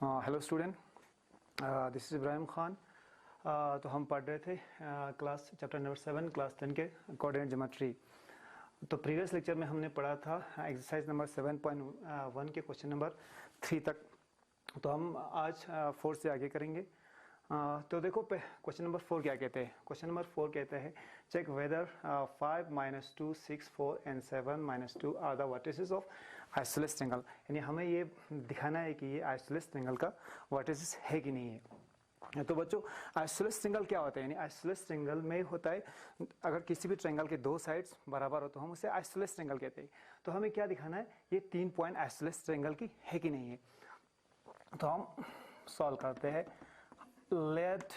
Hello student, this is Ibrahim Khan. तो हम पढ़ रहे थे क्लास चैप्टर नंबर 7 क्लास 10 के कोऑर्डिनेट ज्योमेट्री। तो प्रीवियस लेक्चर में हमने पढ़ा था एक्सरसाइज नंबर 7.1 के क्वेश्चन नंबर 3 तक। तो हम आज 4 से आगे करेंगे। तो देखो क्वेश्चन नंबर 4 क्या कहते हैं। क्वेश्चन नंबर 4 कहते हैं check whether 5 - 2 6 4 and 7 - 2 are the vertices of isosceles triangle. यानी हमें ये दिखाना है कि ये आइसोसेलेस ट्रायंगल का वर्टिसेस है कि नहीं है। तो बच्चों, आइसोसेलेस ट्रायंगल क्या होता है? यानी आइसोसेलेस ट्रायंगल में होता है अगर किसी भी ट्रायंगल के दो साइड्स बराबर हो तो हम उसे आइसोसेलेस ट्रायंगल कहते हैं। तो हमें क्या दिखाना है, ये 3 पॉइंट आइसोसेलेस ट्रायंगल की है कि नहीं है। तो हम सॉल्व करते हैं। let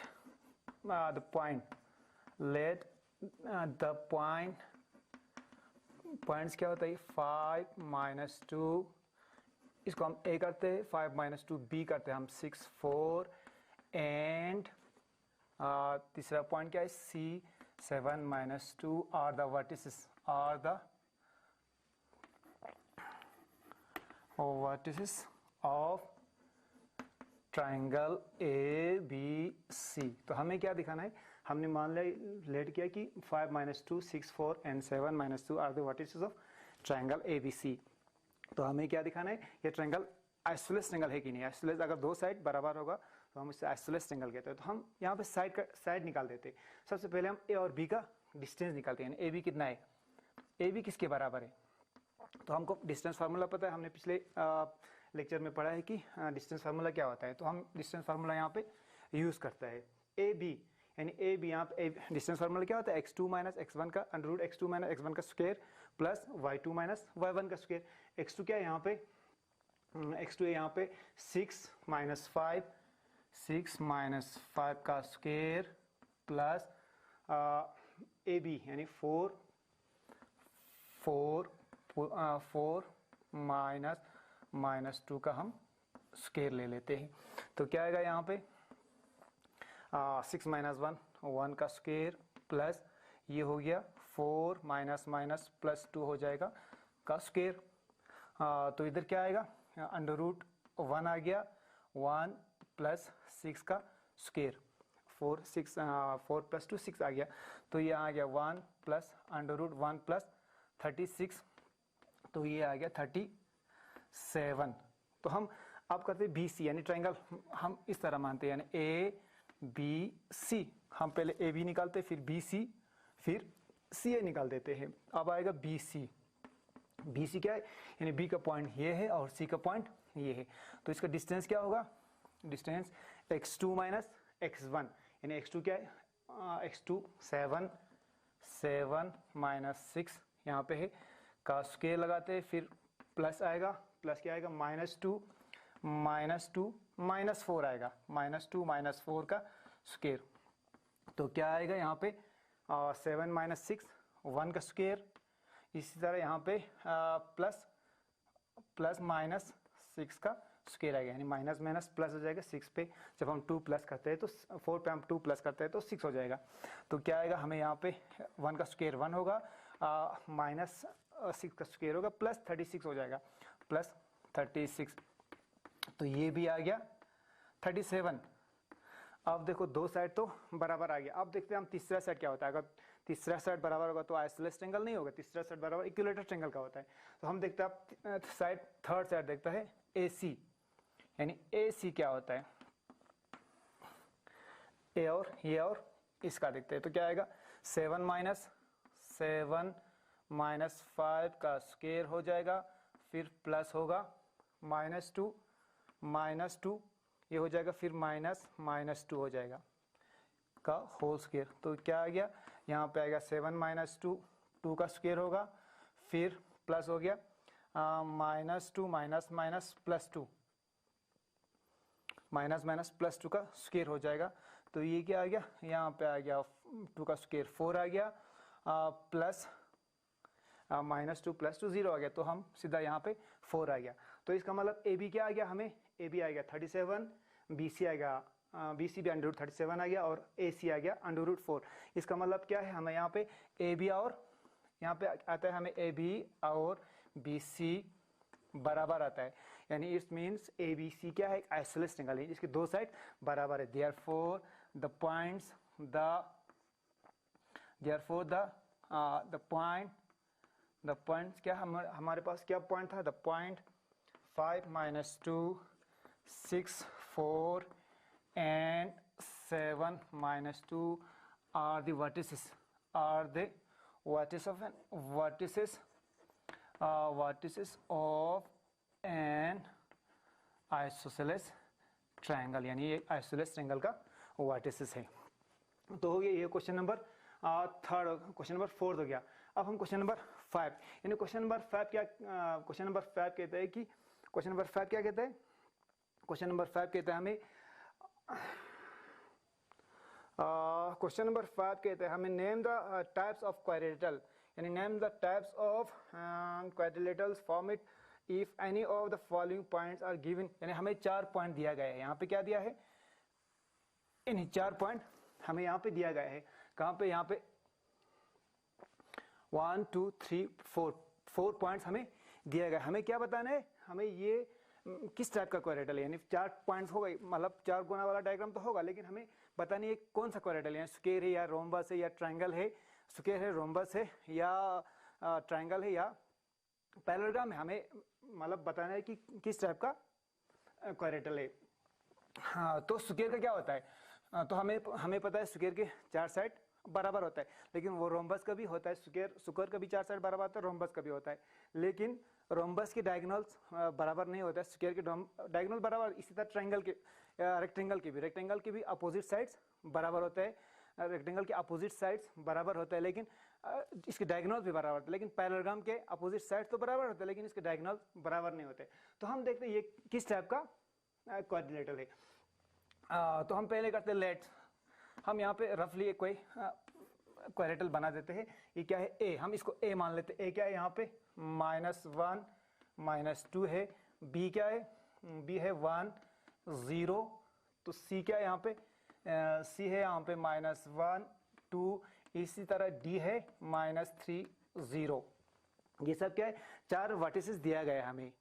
the points क्या होता है, 5 - 2, इसको हम A करते हैं, 5 - 2 B करते हैं हम 6 4 एंड तीसरा पॉइंट क्या है C 7 - 2 are the vertices of triangle ABC। तो हमें क्या दिखाना है, हमने मान लिया लेट किया कि 5 - 2 6 4 and 7 - 2 are the vertices of triangle ABC। तो हमें क्या दिखाना है, ये ट्राइंगल आइसोसेलेस ट्राइंगल है कि नहीं। आइसोसेलेस अगर दो साइड बराबर होगा तो हम इससे आइसोसेलेस ट्राइंगल कहते हैं। तो हम यहाँ पे साइड निकाल देते हैं। सबसे पहले हम A और B का डिस्टेंस निकालते हैं। AB कितना है, AB किसके बराबर है। तो हमको डिस्टेंस फार्मूला पता है, हमने पिछले लेक्चर में पढ़ा है कि डिस्टेंस फार्मूला क्या होता है। तो हम डिस्टेंस फार्मूला यहाँ पे यूज़ करता है AB, यानी AB यहाँ पे डिस्टेंस फार्मूला क्या होता है, x2 - x1 का अंडर x2 - x1 का स्क्वायर प्लस y2 - y1 का स्क्वायर। x2 क्या है यहाँ पे, x2 है यहाँ पे 6 - 5 का स्क्वायर प्लस AB यानी 4 -2 का हम स्क्वायर ले लेते हैं। तो क्या आएगा यहाँ पे 6 - 1 का स्क्वायर प्लस ये हो गया 4 - +2 हो जाएगा का स्क्वायर। तो इधर क्या आएगा, √1 आ गया 1 + 6 का स्क्वायर, 4 + 2 6 आ गया। तो ये आ गया 1 + √1 + 36, तो ये आ गया 37। तो हम अब करते हैं BC यानी ट्रायंगल हम इस तरह मानते हैं, यानी ABC। हम पहले AB निकालते हैं, फिर BC, फिर CA निकाल देते हैं। अब आएगा BC क्या है, यानी B का पॉइंट ये है और C का पॉइंट ये है। तो इसका डिस्टेंस क्या होगा, डिस्टेंस x2 - x1, यानी x2 क्या है, x2 7 - 6 यहाँ पे है का स्क्वायर लगाते हैं, फिर प्लस आएगा, प्लस क्या आएगा -2 - 4 आएगा, -2 - 4 का स्क्वायर। तो क्या आएगा यहाँ पे 7 - 6 1 का स्क्वायर। इसी तरह यहाँ पे प्लस -6 का स्क्वायर आएगा, यानी माइनस प्लस हो जाएगा 6 पे। जब हम 2 प्लस करते हैं तो 4 पे हम 2 प्लस करते हैं तो 6 हो जाएगा। तो क्या आएगा, हमें यहाँ पे 1 का स्क्वायर 1 होगा, -6 का स्क्वायर होगा, प्लस 36 हो जाएगा, प्लस 36। तो ये भी आ गया 37। अब देखो दो साइड तो बराबर आ गया। अब देखते हैं हम तीसरा साइड क्या होता है। अगर तीसरा साइड बराबर होगा तो आइसोसेलेस ट्रायंगल नहीं होगा, तीसरा साइड बराबर इक्विलेटरल ट्रायंगल का होता है। तो हम देखते हैं साइड थर्ड साइड देखता है AC, यानी AC क्या होता है, A और ये और इसका देखते हैं। तो क्या आएगा 7 - 5 का स्क्वायर हो जाएगा, फिर प्लस होगा -2 ये हो जाएगा, फिर -2 हो जाएगा का होल स्क्वायर। तो क्या आ गया यहाँ पे आएगा 7 - 2 का स्क्वायर होगा, फिर प्लस हो गया -2 -+2 का स्क्वायर हो जाएगा। तो ये क्या आ गया, यहाँ पे आ गया 2 का स्क्वायर 4 आ गया, प्लस -2 + 2 0 आ गया। तो हम सीधा यहाँ पे 4 आ गया। तो इसका मतलब AB क्या आ गया, हमें AB आ गया 37, BC आएगा BC भी √37 आ गया और AC आ गया √4। इसका मतलब क्या है, हमें यहाँ पे AB और यहाँ पे आता है हमें AB और BC बराबर आता है, यानी it means A B C क्या है, एक आइसोसेलेस ट्रायंगल है जिसकी दो साइड बराबर है। Therefore the points the points क्या हमारे पास क्या पॉइंट था, the point 5 - 2 6 4 and 7 - 2 are the vertices of an isosceles triangle, यानी ये आइसोसेलेस ट्रायंगल का वर्टिसेस है। तो हो गया ये question number third. Question number fourth हो गया। अब हम क्वेश्चन नंबर 5, यानी क्वेश्चन नंबर 5 क्या कहता है कि क्वेश्चन नंबर 5 क्या कहता है, क्वेश्चन नंबर 5 कहता है हमें क्वेश्चन नंबर 5 कहते हैं हमें name the types of quadrilateral, यानी name the types of quadrilaterals form it if any of the following points are given, यानी हमें 4 पॉइंट दिया गया है। यहाँ पे क्या दिया है, इन 4 पॉइंट हमें यहाँ पे दिया गया है। कहाँ पे, यहाँ पे 1 2 3 4 पॉइंट्स हमें दिया गया। हमें क्या बताना है, हमें ये किस टाइप का क्वाड्रिलेटरल है, यानी 4 पॉइंट्स हो गए, मतलब 4 गुना वाला डायग्राम तो होगा, लेकिन हमें पता नहीं है कौन सा क्वाड्रिलेटरल है, स्क्वायर है या रोम्बस है या ट्रायंगल है, स्क्वायर है, रोम्बस है या ट्रायंगल है या पैरेललोग्राम है। हमें मतलब बताना है कि किस टाइप का क्वाड्रिलेटरल है। हाँ, तो स्क्वायर का क्या होता है, तो हमें पता है स्क्वायर के 4 साइड बराबर होता है, लेकिन वो रोम्बस का भी होता है, स्क्वायर का भी 4 साइड बराबर होता है, रोम्बस का भी होता है, लेकिन रोम्बस के डायगोनल्स बराबर नहीं होता है, स्क्वायर के डायगोनल बराबर, इसी तरह ट्रायंगल के रेक्टेंगल के भी अपोजिट साइड्स बराबर होते हैं, रेक्टेंगल के अपोजिट साइड्स बराबर होते हैं, लेकिन इसके डायगोनल्स भी बराबर होते हैं, लेकिन पैरेललोग्राम के अपोजिट साइड्स तो बराबर होते हैं, लेकिन इसके डायगोनल्स बराबर नहीं होते। तो हम देखते हैं ये किस टाइप का क्वाड्रिलेटरल है। तो हम पहले करते हैं लेट्स, हम यहाँ पे रफली कोई क्वाड्रिलेटरल बना देते हैं। ये क्या है, ए, हम इसको ए मान लेते हैं। ए क्या है यहाँ पे, -1 -2 है। बी क्या है, बी है 1 0। तो सी क्या है यहाँ पे, सी है यहाँ पे -1 2। इसी तरह डी है -3 0। ये सब क्या है, 4 वर्टिसेस दिया गया है हमें।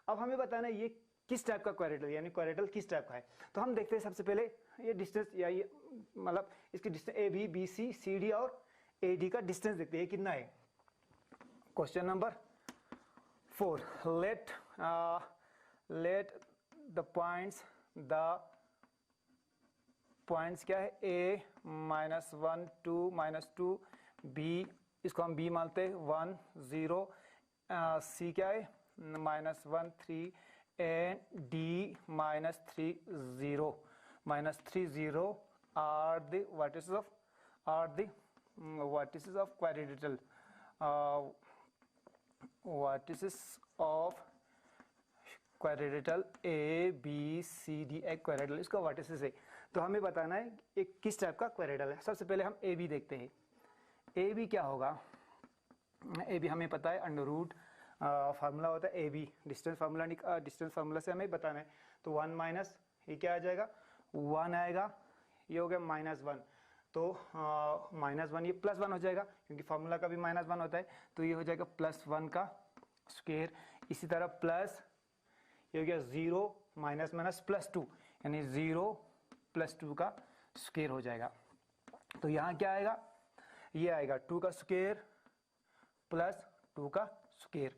अब हमें बताना है ये किस टाइप का क्वाड्रिलेटरल, यानी क्वाड्रिलेटरल किस टाइप का है। तो हम देखते हैं सबसे पहले ये डिस्टेंस, या ये मतलब इसकी distance A B B C C D और ए डी का डिस्टेंस देखते हैं कितना है। Question number 4, let the points क्या है, ए -1 2 -2, बी, इसको हम बी मानते हैं 1 0, सी क्या है -1 3 and D -3 0 are the vertices of quadrilateral, A B C D एक क्वाड्रिलेटरल, इसका वर्टिसेस है। तो हमें बताना है एक किस टाइप का क्वाड्रिलेटरल है। सबसे पहले हम ए बी देखते हैं। ए बी क्या होगा, ए बी हमें पता है अंडर फार्मूला होता है ए बी, डिस्टेंस फार्मूला से हमें बताना है। तो 1 माइनस ये क्या आ जाएगा, 1 आएगा, ये हो गया -1, तो -1 ये +1 हो जाएगा, क्योंकि फार्मूला का भी -1 होता है, तो ये हो जाएगा +1 का स्क्वायर। इसी तरह प्लस ये हो गया 0 -2, यानी 0 + 2 का स्क्वायर हो जाएगा। तो यहाँ क्या आएगा, ये आएगा 2 का स्क्वायर प्लस 2 का स्क्वायर,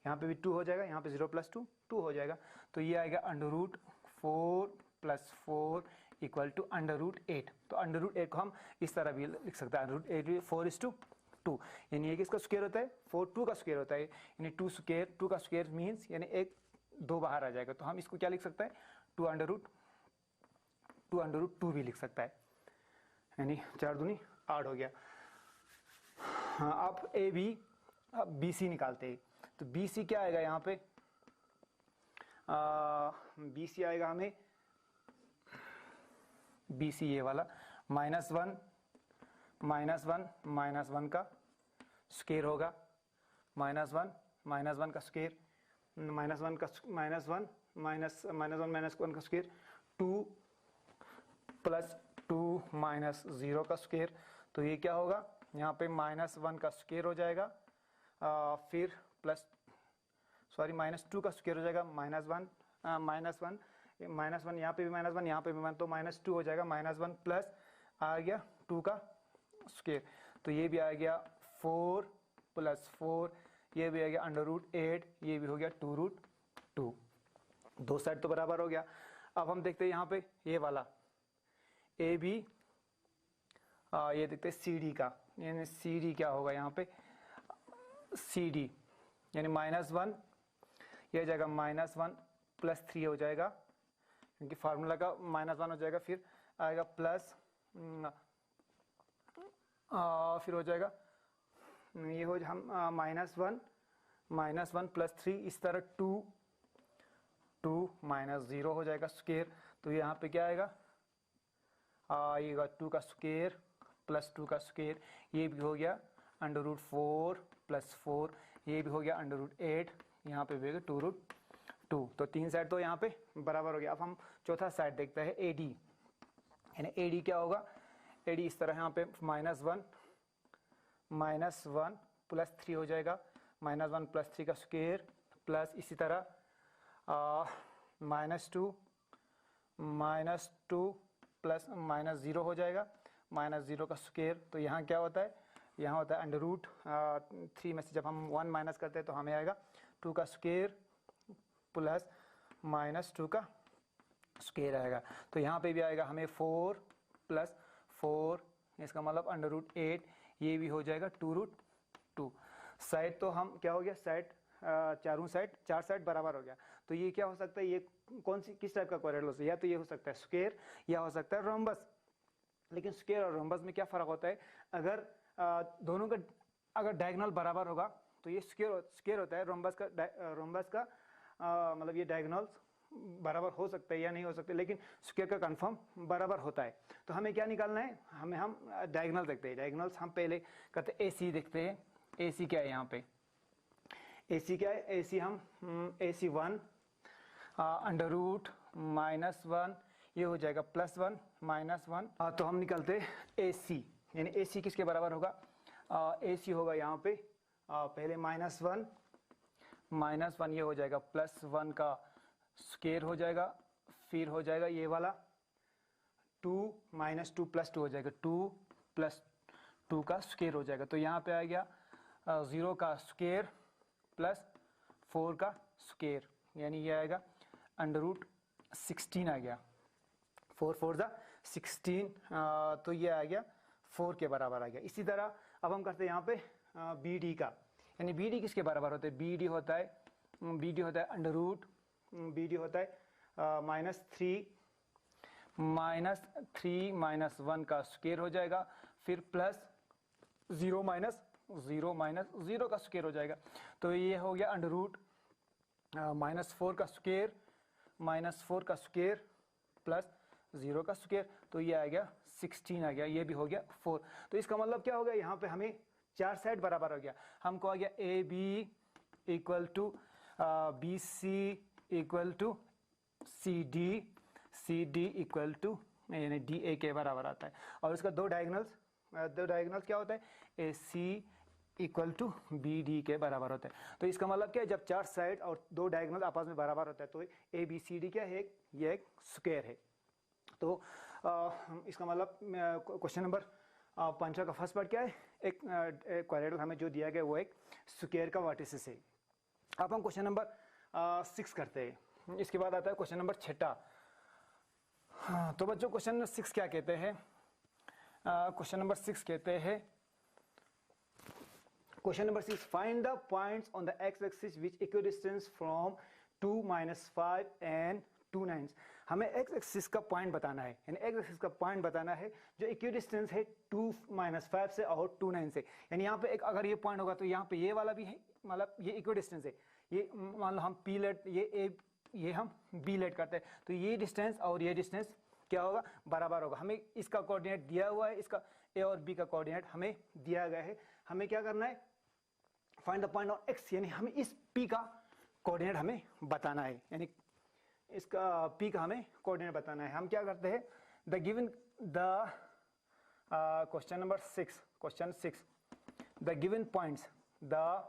यहाँ पे भी 2 हो जाएगा, यहाँ पे 0 + 2 2 हो जाएगा। तो ये आएगा √4 + 4 = √8। तो √8 को हम इस तरह भी लिख सकते हैं, √8 4:2, यानी एक इसका स्क्वायर होता है, 4 2 का स्क्वायर होता है, यानी 2 का स्क्वायर मीन्स यानी 2 बाहर आ जाएगा। तो हम इसको क्या लिख सकते हैं, 2√2 भी लिख सकता है, यानी 4 दूनी 8 हो गया। हाँ, अब ए बी, अब बी सी निकालते हैं। तो बी सी क्या आएगा यहाँ पे, बी सी आएगा हमें, बी सी ये वाला -1 का स्क्वायर होगा, -1 का स्क्वायर, -1 का स्क्वायर, 2 + 2 -0 का स्क्वायर। तो ये क्या होगा, यहाँ पे -1 का स्क्वायर हो जाएगा, फिर सॉरी -2 का स्क्वायर हो जाएगा -1 -1 यहाँ पे भी -1 यहाँ पे भी -1, तो -2 हो जाएगा -1 प्लस आ गया 2 का स्क्वायर, तो ये भी आ गया 4 + 4, ये भी आ गया √8, ये भी हो गया 2√2। दो साइड तो बराबर हो गया। अब हम देखते हैं यहाँ पे ये वाला ए बी, ये देखते हैं सी डी का, यानी सी डी क्या होगा यहाँ पे, सी डी यानी -1, ये हो जाएगा -1 + 3 हो जाएगा, क्योंकि फार्मूला का -1 हो जाएगा, फिर आएगा प्लस, फिर हो जाएगा ये हो हम -1 + 3, इस तरह 2 -0 हो जाएगा स्क्वायर, तो यहाँ पे क्या आएगा, आएगा 2 का स्क्वायर प्लस 2 का स्क्वायर, ये भी हो गया √4 + 4, ये भी हो गया √8, यहाँ पे भी 2√2। तो तीन साइड तो यहाँ पे बराबर हो गया। अब हम चौथा साइड देखते हैं AD, यानी AD क्या होगा, AD इस तरह यहाँ पे -1 + 3 हो जाएगा, -1 + 3 का स्क्वायर प्लस इसी तरह -2 प्लस -0 हो जाएगा, -0 का स्क्वायर, तो यहाँ क्या होता है, यहाँ होता है √3 में से जब हम 1 माइनस करते हैं तो हमें आएगा 2 का स्क्वायर प्लस -2 का स्क्वायर आएगा, तो यहाँ पे भी आएगा हमें 4 + 4, इसका मतलब √8, ये भी हो जाएगा 2√2। साइड तो हम क्या हो गया, साइड चार साइड बराबर हो गया, तो ये क्या हो सकता है, ये कौन सी किस टाइप का क्वाड्रेटिक है, या तो ये हो सकता है स्क्वायर या हो सकता है रोम्बस। लेकिन स्क्वायर और रोम्बस में क्या फ़र्क होता है, अगर दोनों का अगर डायगोनल बराबर होगा तो ये स्क्वायर होता है, रोम्बस का मतलब ये डायगोनल्स बराबर हो सकता है या नहीं हो सकते, लेकिन स्क्वायर का कंफर्म बराबर होता है। तो हमें क्या निकालना है, हम डायगोनल देखते हैं, डायगोनल्स हम पहले करते हैं AC देखते हैं, AC क्या है यहाँ पे, AC क्या है, AC हम AC1 √-1, ये हो जाएगा +1 -1, तो हम निकलते AC, यानी AC किसके बराबर होगा, AC होगा यहाँ पे पहले -1 ये हो जाएगा +1 का स्क्वायर हो जाएगा, फिर हो जाएगा ये वाला 2 -2 + 2 हो जाएगा, 2 + 2 का स्क्वायर हो जाएगा, तो यहाँ पे आ गया 0 का स्क्वायर प्लस 4 का स्क्वायर, यानी ये आएगा √16 आ गया, 4 4 16, तो ये आ गया 4 के बराबर आ गया। इसी तरह अब हम करते हैं यहाँ पे BD का, यानी BD किसके बराबर होते हैं, BD होता है BD होता है -3 का स्क्वायर हो जाएगा, फिर प्लस 0 का स्क्वायर हो जाएगा, तो ये हो गया √-4 का स्क्वायर प्लस 0 का स्क्वायर, तो ये आ गया 16 आ गया, ये भी हो गया 4। तो इसका मतलब क्या हो गया, यहाँ पे हमें चार साइड बराबर हो गया, हमको आ गया AB = BC = CD यानी DA के बराबर आता है, और इसका दो डायगोनल्स क्या होता है, AC = BD के बराबर होता है। तो इसका मतलब क्या है, जब चार साइड और दो डायगोनल आपस में बराबर होता है तो ABCD क्या है, ये एक स्क्वायर है। तो इसका मतलब क्वेश्चन नंबर 5 का फर्स्ट पार्ट क्या है, एक क्वाड्रेटिक हमें जो दिया गया वो एक स्क्वायर का वर्टिसेस है। अब हम क्वेश्चन नंबर 6 करते हैं, इसके बाद आता है क्वेश्चन नंबर 6। तो बच्चों क्वेश्चन नंबर 6 क्या कहते हैं, क्वेश्चन नंबर 6 कहते हैं, question number 6, find the points on the x axis which equidistance from 2 - 5 and 2 9। हमें एक्स एक्सिस का पॉइंट बताना है, यानी एक्स एक्सिस का पॉइंट बताना है जो इक्विडिस्टेंस है 2 - 5 से और 2 9 से। यानी यहाँ पे एक अगर ये पॉइंट होगा तो यहाँ पे ये वाला भी है, मतलब ये इक्विडिस्टेंस है, ये मान लो हम P लेट, ये हम B लेट करते हैं, तो ये डिस्टेंस और ये डिस्टेंस क्या होगा, बराबर होगा। हमें इसका कोऑर्डिनेट दिया हुआ है, इसका A और B का कोऑर्डिनेट हमें दिया गया है, हमें क्या करना है, find the point on X, यानी हमें इस P का कोऑर्डिनेट हमें बताना है, यानी इसका P का हमें कोऑर्डिनेट बताना है। हम क्या करते हैं, the given the question number 6, question 6, the given points, the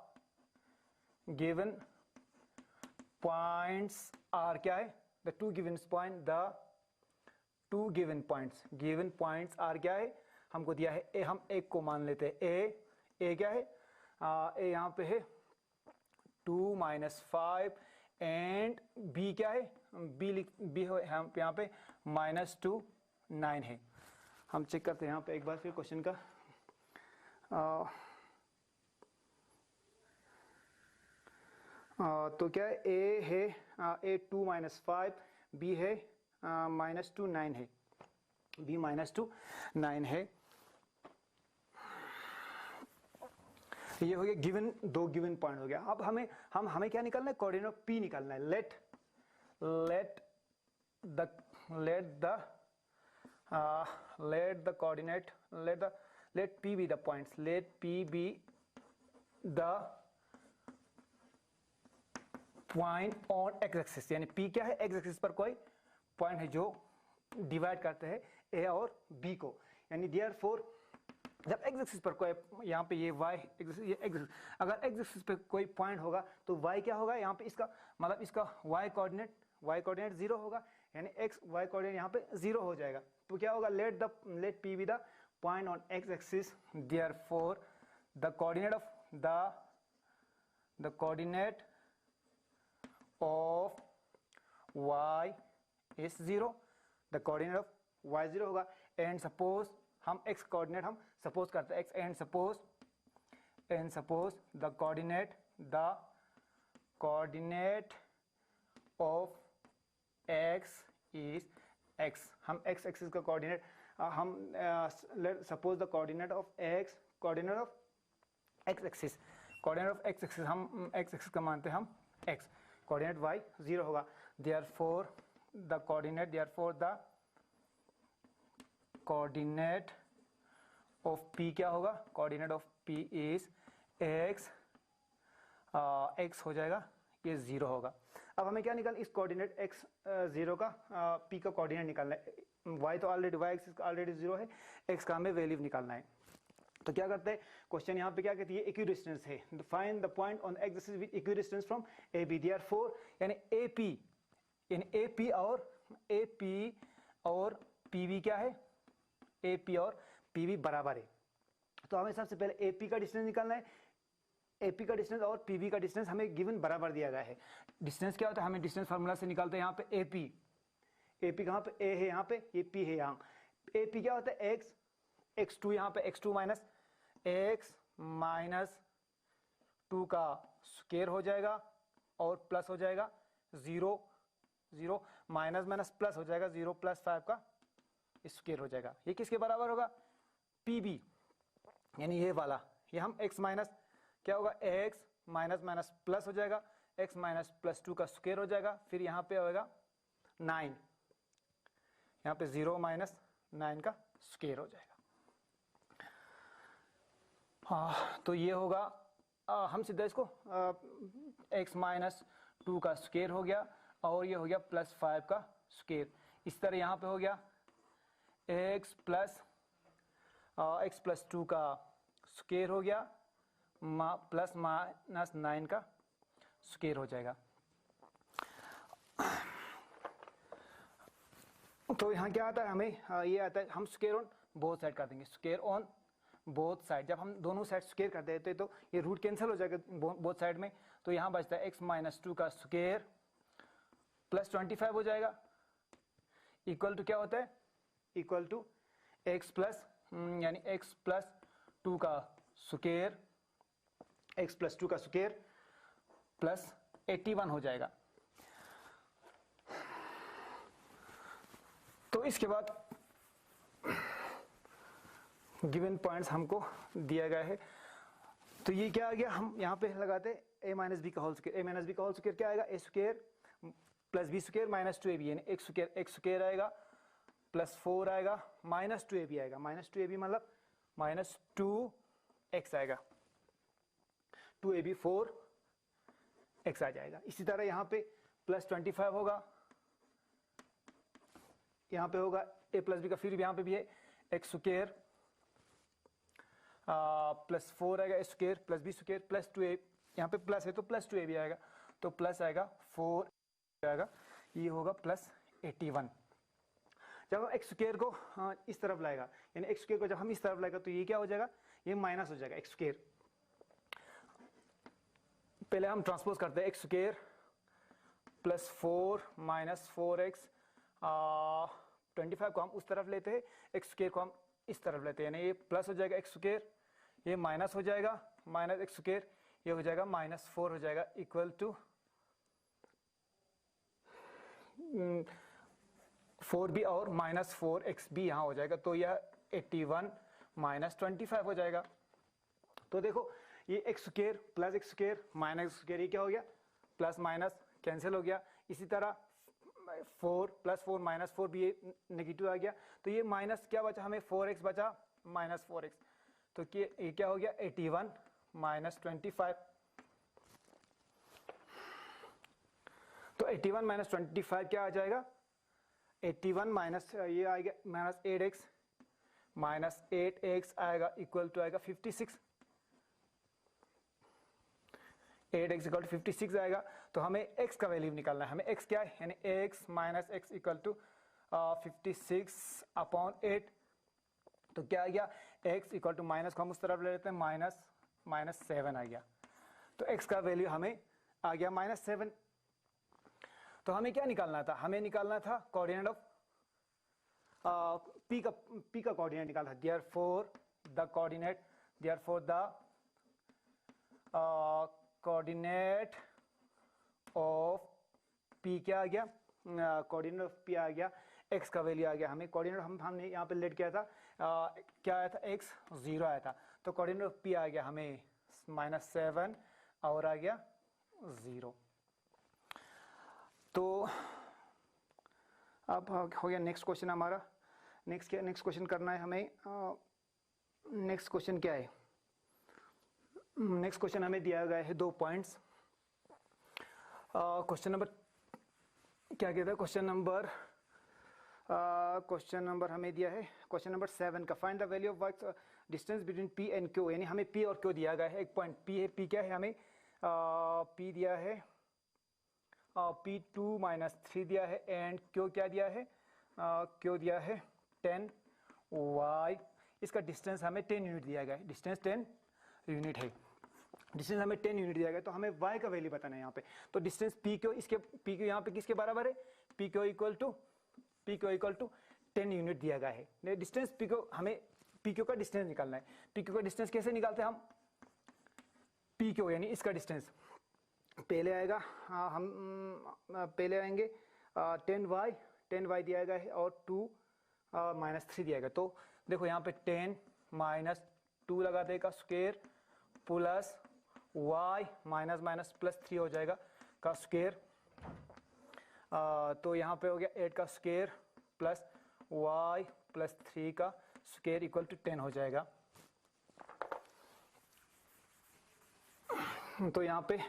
given points are क्या है, the two given point, the two given points are क्या है, हमको दिया है ए, हम एक को मान लेते हैं ए क्या है, ए यहाँ पे है 2 - 5 एंड बी क्या है, बी हम यहाँ पे -2 9 है। हम चेक करते हैं यहाँ पे एक बार फिर क्वेश्चन का। तो क्या है, ए है ए 2 - 5, बी है -2 9 है, बी -2 9 है। ये हो गया गिवन, दो गिवन पॉइंट हो गया। अब हमें क्या निकालना है, कोऑर्डिनेट ऑफ पी निकालना है। Let P be the points, let P be the point on x axis, यानी पी क्या है, एक्स एक्सिस पर कोई पॉइंट है जो डिवाइड करते हैं ए और बी को, यानी देयरफॉर जब एक्स एक्सिस पर कोई, यहाँ पे ये वाई एक्सिस, ये एक्स, अगर एक्स एक्सिस पे कोई पॉइंट होगा तो वाई क्या होगा, यहाँ पे इसका मतलब इसका वाई कोऑर्डिनेट 0 होगा, यानी एक्स वाई कोऑर्डिनेट यहाँ पे 0 हो जाएगा। तो क्या होगा, let P be the point on x axis, therefore the coordinate of y is 0, the coordinate of y 0 होगा। एंड सपोज हम x कोऑर्डिनेट हम सपोज करते हैं x, and suppose the coordinate of x is x, हम x axis का coordinate हम suppose the coordinate of x axis हम x axis का मानते हैं हम x, कोऑर्डिनेट y 0 होगा। Therefore the coordinate of p क्या होगा, coordinate of p is x हो जाएगा, ये 0 होगा। अब हमें क्या निकालना, इस कोऑर्डिनेट x 0 का p का कोऑर्डिनेट निकालना है। y तो ऑलरेडी y एक्सिस ऑलरेडी 0 है, x का हमें वैल्यू निकालना है। तो क्या करते हैं, क्वेश्चन यहाँ पे क्या कहती है, इक्विडिस्टेंस है, find the point on x axis with equidistance from A B, therefore यानी ए पी और पी बी क्या है, ए पी और पी बी बराबर है। तो हमें सबसे पहले ए पी का डिस्टेंस निकालना है, ए पी का डिस्टेंस और पी बी का डिस्टेंस हमें गिवन बराबर दिया गया है। डिस्टेंस क्या होता है, हमें डिस्टेंस फार्मूला से निकालते हैं। यहाँ पे ए पी कहाँ पे, ए है यहाँ पे, ये पी है यहाँ। ए पी क्या होता है, x2, यहाँ पे x2 माइनस 2 का स्क्वायर हो जाएगा और प्लस हो जाएगा 0 माइनस प्लस हो जाएगा 0 + 5 का स्क्वायर हो जाएगा। ये किसके बराबर होगा, PB, यानी ये वाला, ये हम x माइनस क्या होगा, x माइनस प्लस हो जाएगा, x माइनस +2 का स्क्वायर हो जाएगा, फिर यहाँ पे होगा 9, यहाँ पे 0 माइनस 9 का स्क्वायर हो जाएगा। तो ये होगा, हम सीधा इसको x माइनस 2 का स्क्वायर हो गया और ये हो गया +5 का स्क्वायर। इस तरह यहाँ पे हो गया x प्लस 2 का स्क्वायर हो गया प्लस माइनस 9 का स्क्वायर हो जाएगा। तो यहाँ क्या आता है, हमें ये आता है, हम स्क्वायर ऑन बोथ साइड कर देंगे, स्क्वायर ऑन बोथ साइड। जब हम दोनों साइड स्क्वायर कर देते तो ये रूट कैंसिल हो जाएगा बोथ साइड में, तो यहाँ बचता है x माइनस 2 का स्क्वायर प्लस 25 हो जाएगा, इक्वल टू क्या होता है, इक्वल टू x प्लस यानी x प्लस 2 का स्क्वायर, x प्लस 2 का स्क्वायर प्लस 81 हो जाएगा। तो इसके बाद गिवन पॉइंट्स हमको दिया गया है। तो ये क्या आ गया, हम यहाँ पे लगाते a माइनस बी का whole square, a minus b का होल स्क्वायर क्या आएगा, a square plus b square minus 2ab, यानी x स्क्वायर आएगा प्लस 4 आएगा माइनस 2ab आएगा, माइनस 2ab मतलब माइनस 2x आएगा, 2ab 4x आ जाएगा। इसी तरह यहाँ पे प्लस 25 होगा, यहाँ पे होगा a प्लस बी का, फिर यहाँ पे भी है x स्क्वायर प्लस 4 आएगा, square plus b square plus 2a, यहाँ पे प्लस है तो प्लस 2ab आएगा। तो प्लस आएगा 4 आएगा, ये होगा प्लस 81। जब हम एक्स स्क्वायर को इस तरफ लाएगा, यानी एक्स स्क्वायर को जब हम इस तरफ लाएगा तो ये क्या हो जाएगा, ये माइनस हो जाएगा एक्स स्क्वायर। पहले हम ट्रांसपोज करते हैं, x square plus 4 minus 4x, 25 को हम उस तरफ लेते हैं, एक्स स्क्वायर को हम इस तरफ लेते हैं, यानी ये प्लस हो जाएगा एक्स स्क्वायर, ये माइनस हो जाएगा माइनस एक्स स्क्वायर, ये हो जाएगा माइनस 4 हो जाएगा, इक्वल टू 4b और माइनस 4x भी यहाँ हो जाएगा, तो यह 81 माइनस 25 हो जाएगा। तो देखो ये x square plus x square minus x square, ये क्या हो गया, प्लस माइनस कैंसिल हो गया। इसी तरह 4 प्लस 4 माइनस 4 भी नेगेटिव आ गया, तो ये माइनस क्या बचा हमें, 4x बचा माइनस 4x, तो ये क्या हो गया 81 माइनस 25। तो 81 माइनस 25 क्या आ जाएगा, 81 माइनस ये आएगा माइनस 8x, माइनस 8x आएगा इक्वल टू आएगा 56, 8x इक्वल टू 56 आएगा। तो हमें x का वैल्यू निकालना है, हमें x क्या है, यानी x minus x equal to 56 upon 8, तो क्या आ गया, x इक्वल टू माइनस को हम उस तरफ ले लेते हैं, माइनस 7 आ गया। तो x का वैल्यू हमें आ गया -7। तो हमें क्या निकालना था, हमें निकालना था कोऑर्डिनेट ऑफ p का कोऑर्डिनेट निकालना था। Therefore the coordinate of p क्या आ गया, कोऑर्डिनेट ऑफ p आ गया, x का वैल्यू आ गया, हमें कोऑर्डिनेट हमने यहाँ पे लेट किया था, क्या आया था, x 0 आया था, तो कोऑर्डिनेट ऑफ p आ गया हमें -7 और आ गया 0। तो अब हो गया नेक्स्ट क्वेश्चन हमारा। नेक्स्ट क्वेश्चन करना है हमें। नेक्स्ट क्वेश्चन क्या है, नेक्स्ट क्वेश्चन हमें दिया गया है 2 पॉइंट्स। क्वेश्चन नंबर क्या कहता है, क्वेश्चन नंबर हमें दिया है क्वेश्चन नंबर 7 का, find the value of work distance between p and q, यानी हमें p और q दिया गया है। एक पॉइंट p है, p क्या है, हमें p दिया है p2 माइनस 3 दिया है, एंड q क्या दिया है, q दिया है 10y, इसका डिस्टेंस हमें 10 यूनिट दिया गया है, डिस्टेंस 10 यूनिट है, डिस्टेंस हमें 10 यूनिट दिया गया, तो हमें y का वैल्यू बताना है यहाँ पे। तो डिस्टेंस PQ इसके PQ यहाँ पे किसके बराबर है, PQ इक्वल टू 10 यूनिट दिया गया है। डिस्टेंस PQ, हमें PQ का डिस्टेंस निकालना है। PQ का डिस्टेंस कैसे निकालते हैं हम, PQ यानी इसका डिस्टेंस पहले आएगा, हम पहले आएंगे 10y दिया गया है और 2 माइनस 3 दिया गया। तो देखो यहाँ पे 10 माइनस 2 लगा देगा square plus y minus minus plus 3 हो जाएगा का स्क्वायर, तो यहाँ पे हो गया 8 का स्क्वायर प्लस y प्लस 3 का स्क्वायर इक्वल टू 10 हो जाएगा। तो यहाँ पे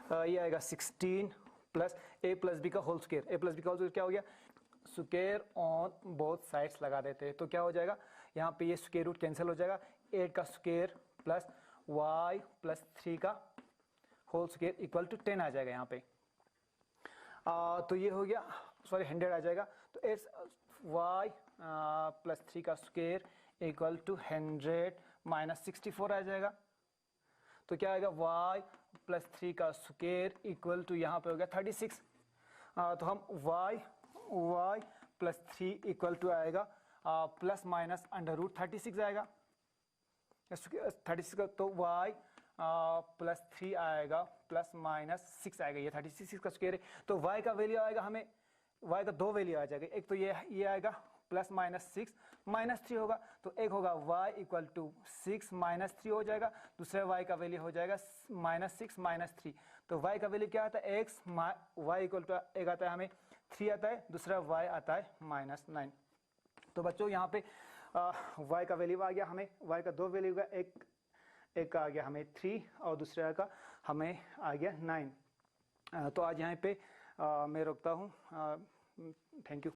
ये आएगा 16 प्लस a प्लस बी का whole square, a plus b का होल स्क्वायर क्या हो गया, स्क्वायर ऑन बोथ साइड्स लगा देते हैं, तो क्या हो जाएगा, यहाँ पे ये स्क्वायर रूट कैंसिल हो जाएगा, 8 का स्क्वायर प्लस y प्लस 3 का होल स्क्वायर इक्वल टू 10 आ जाएगा यहाँ पे। तो ये हो गया, सॉरी 100 आ जाएगा, तो y प्लस 3 का स्क्वायर इक्वल टू 100 माइनस 64 आ जाएगा। तो क्या आएगा, y प्लस 3 का स्क्वायर इक्वल टू यहाँ पे हो गया 36। तो हम y प्लस 3 इक्वल टू आएगा प्लस माइनस अंडर रूट 36 आएगा, 36 का, तो y प्लस 3 आएगा प्लस माइनस 6 आएगा, ये 36 का स्क्वायर है। तो y का वैल्यू आएगा, हमें y का 2 वैल्यू आ जाएगा, एक तो ये आएगा प्लस माइनस 6 माइनस 3 होगा, तो एक होगा y इक्वल टू 6 माइनस 3 हो जाएगा, दूसरा y का वैल्यू हो जाएगा माइनस 6 माइनस 3। तो y का वैल्यू क्या आता है, x y इक्वल टू एक आता है हमें 3 आता है, दूसरा y आता है माइनस 9। तो बच्चों यहाँ पे y का वैल्यू आ गया, हमें y का 2 वैल्यू का, एक का आ गया हमें 3 और दूसरे का हमें आ गया 9। तो आज यहाँ पे मैं रुकता हूँ, थैंक यू।